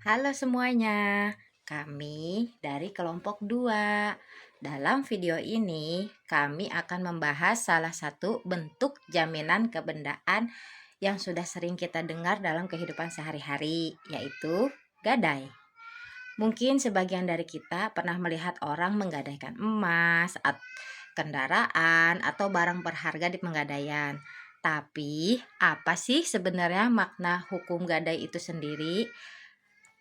Halo semuanya, kami dari kelompok 2. Dalam video ini, kami akan membahas salah satu bentuk jaminan kebendaan yang sudah sering kita dengar dalam kehidupan sehari-hari, yaitu gadai. Mungkin sebagian dari kita pernah melihat orang menggadaikan emas, kendaraan, atau barang berharga di penggadaian. Tapi, apa sih sebenarnya makna hukum gadai itu sendiri?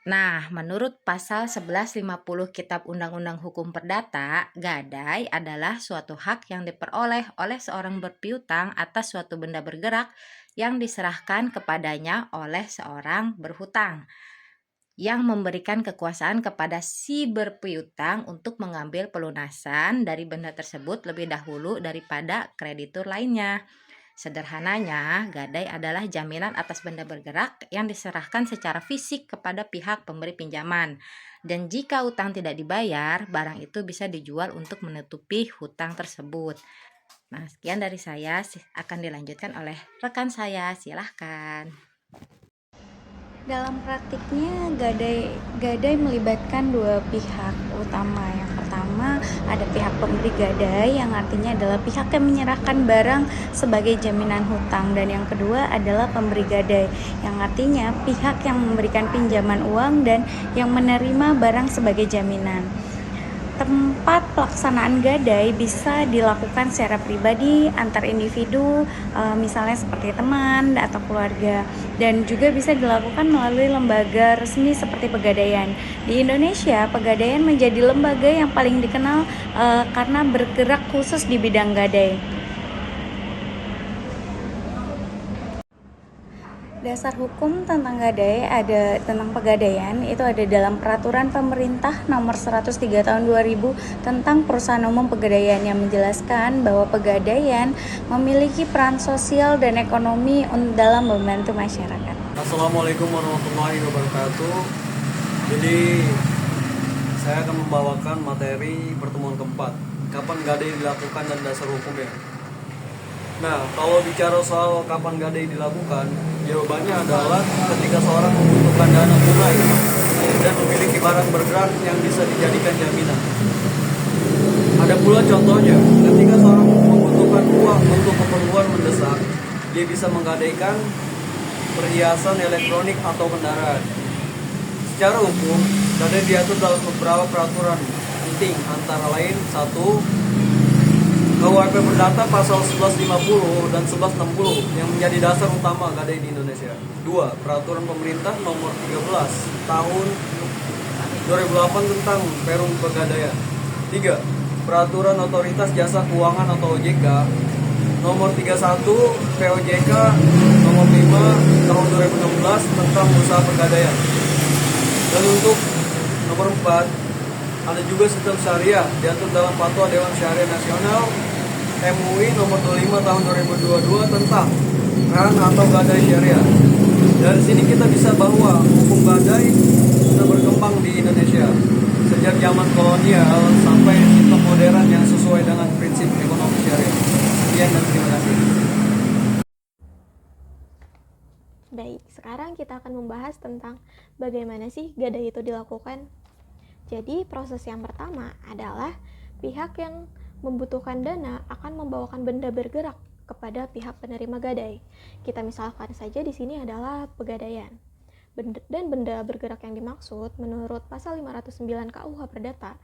Nah, menurut pasal 1150 Kitab Undang-Undang Hukum Perdata, gadai adalah suatu hak yang diperoleh oleh seorang berpiutang atas suatu benda bergerak yang diserahkan kepadanya oleh seorang berhutang yang memberikan kekuasaan kepada si berpiutang untuk mengambil pelunasan dari benda tersebut lebih dahulu daripada kreditur lainnya. Sederhananya, gadai adalah jaminan atas benda bergerak yang diserahkan secara fisik kepada pihak pemberi pinjaman. Dan jika utang tidak dibayar, barang itu bisa dijual untuk menutupi hutang tersebut. Nah, sekian dari saya, akan dilanjutkan oleh rekan saya. Silahkan. Dalam praktiknya, gadai melibatkan dua pihak utama. Yang pertama, ada pihak pemberi gadai yang artinya adalah pihak yang menyerahkan barang sebagai jaminan hutang, dan yang kedua adalah pemberi gadai yang artinya pihak yang memberikan pinjaman uang dan yang menerima barang sebagai jaminan. Tempat pelaksanaan gadai bisa dilakukan secara pribadi antar individu, misalnya seperti teman atau keluarga, dan juga bisa dilakukan melalui lembaga resmi seperti Pegadaian. Di Indonesia, Pegadaian menjadi lembaga yang paling dikenal karena bergerak khusus di bidang gadai. Dasar hukum tentang pegadaian itu ada dalam Peraturan Pemerintah Nomor 103 Tahun 2000 tentang Perusahaan Umum Pegadaian, yang menjelaskan bahwa pegadaian memiliki peran sosial dan ekonomi dalam membantu masyarakat. Assalamualaikum warahmatullahi wabarakatuh. Jadi saya akan membawakan materi pertemuan keempat, kapan gadai dilakukan dan dasar hukumnya. Nah, kalau bicara soal kapan gadai dilakukan, jawabannya adalah ketika seorang membutuhkan dana tunai dan memiliki barang bergerak yang bisa dijadikan jaminan. Ada pula contohnya, ketika seorang membutuhkan uang untuk keperluan mendesak, dia bisa menggadaikan perhiasan elektronik atau kendaraan. Secara hukum, gadai diatur dalam beberapa peraturan penting, antara lain 1. KUHP Perdata pasal 1150 dan 1160 yang menjadi dasar utama gadai di Indonesia. 2. Peraturan pemerintah nomor 13 tahun 2008 tentang Perum Pegadaian. 3. Peraturan Otoritas Jasa Keuangan atau OJK nomor 31 POJK nomor 5 tahun 2016 tentang usaha pegadaian. Dan untuk nomor 4, ada juga sistem syariah diatur dalam Fatwa Dewan Syariah Nasional MUI nomor 25 tahun 2022 tentang ran atau gadai syariah. Dari sini kita bisa bahwa hukum gadai sudah berkembang di Indonesia sejak zaman kolonial sampai sistem modern yang sesuai dengan prinsip ekonomi syariah. Sekian dan terima kasih. Baik, sekarang kita akan membahas tentang bagaimana sih gadai itu dilakukan. Jadi, proses yang pertama adalah pihak yang membutuhkan dana akan membawakan benda bergerak kepada pihak penerima gadai. Kita misalkan saja di sini adalah pegadaian. Dan benda bergerak yang dimaksud menurut pasal 509 KUH Perdata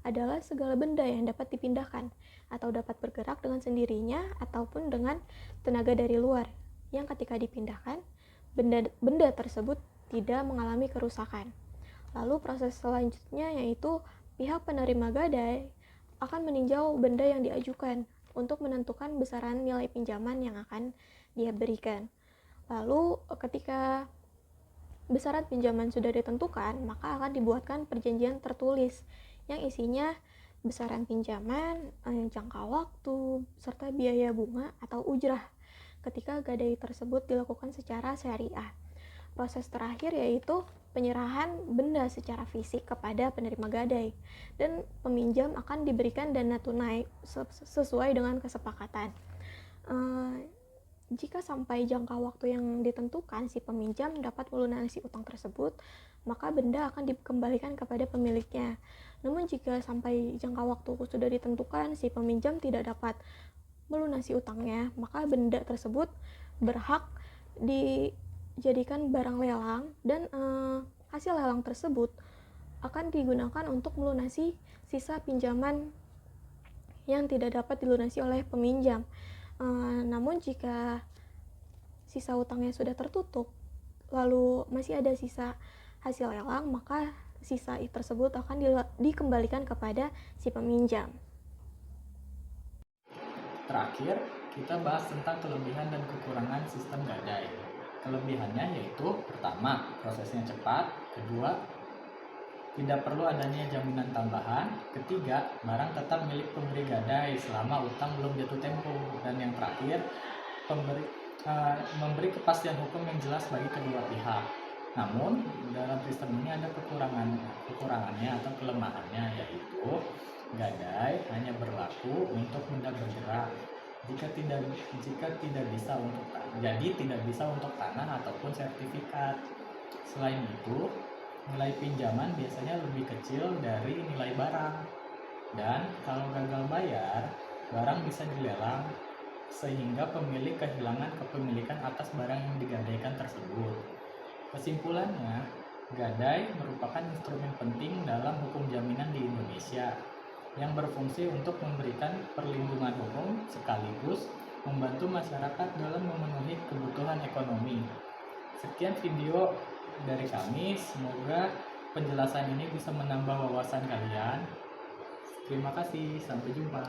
adalah segala benda yang dapat dipindahkan atau dapat bergerak dengan sendirinya ataupun dengan tenaga dari luar, yang ketika dipindahkan, benda tersebut tidak mengalami kerusakan. Lalu proses selanjutnya yaitu pihak penerima gadai akan meninjau benda yang diajukan untuk menentukan besaran nilai pinjaman yang akan dia berikan. Lalu ketika besaran pinjaman sudah ditentukan, maka akan dibuatkan perjanjian tertulis yang isinya besaran pinjaman, jangka waktu, serta biaya bunga atau ujrah ketika gadai tersebut dilakukan secara syariah. Proses terakhir yaitu penyerahan benda secara fisik kepada penerima gadai, dan peminjam akan diberikan dana tunai sesuai dengan kesepakatan. Jika sampai jangka waktu yang ditentukan si peminjam dapat melunasi utang tersebut, maka benda akan dikembalikan kepada pemiliknya. Namun jika sampai jangka waktu sudah ditentukan si peminjam tidak dapat melunasi utangnya, maka benda tersebut berhak dijadikan barang lelang dan hasil lelang tersebut akan digunakan untuk melunasi sisa pinjaman yang tidak dapat dilunasi oleh peminjam. Namun jika sisa utangnya sudah tertutup, lalu masih ada sisa hasil lelang, maka sisa tersebut akan dikembalikan kepada si peminjam. Terakhir, kita bahas tentang kelebihan dan kekurangan sistem gadai. Kelebihannya yaitu pertama, prosesnya cepat, kedua, tidak perlu adanya jaminan tambahan, ketiga, barang tetap milik pemberi gadai selama utang belum jatuh tempo, dan yang terakhir, memberi kepastian hukum yang jelas bagi kedua pihak. Namun, dalam sistem ini ada kekurangannya atau kelemahannya, yaitu gadai hanya berlaku untuk benda bergerak. Jika tidak bisa untuk tanah ataupun sertifikat. Selain itu, nilai pinjaman biasanya lebih kecil dari nilai barang. Dan kalau gagal bayar, barang bisa dilelang sehingga pemilik kehilangan kepemilikan atas barang yang digadaikan tersebut. Kesimpulannya, gadai merupakan instrumen penting dalam hukum jaminan di Indonesia yang berfungsi untuk memberikan perlindungan hukum sekaligus membantu masyarakat dalam memenuhi kebutuhan ekonomi. Sekian video dari kami, semoga penjelasan ini bisa menambah wawasan kalian. Terima kasih, sampai jumpa.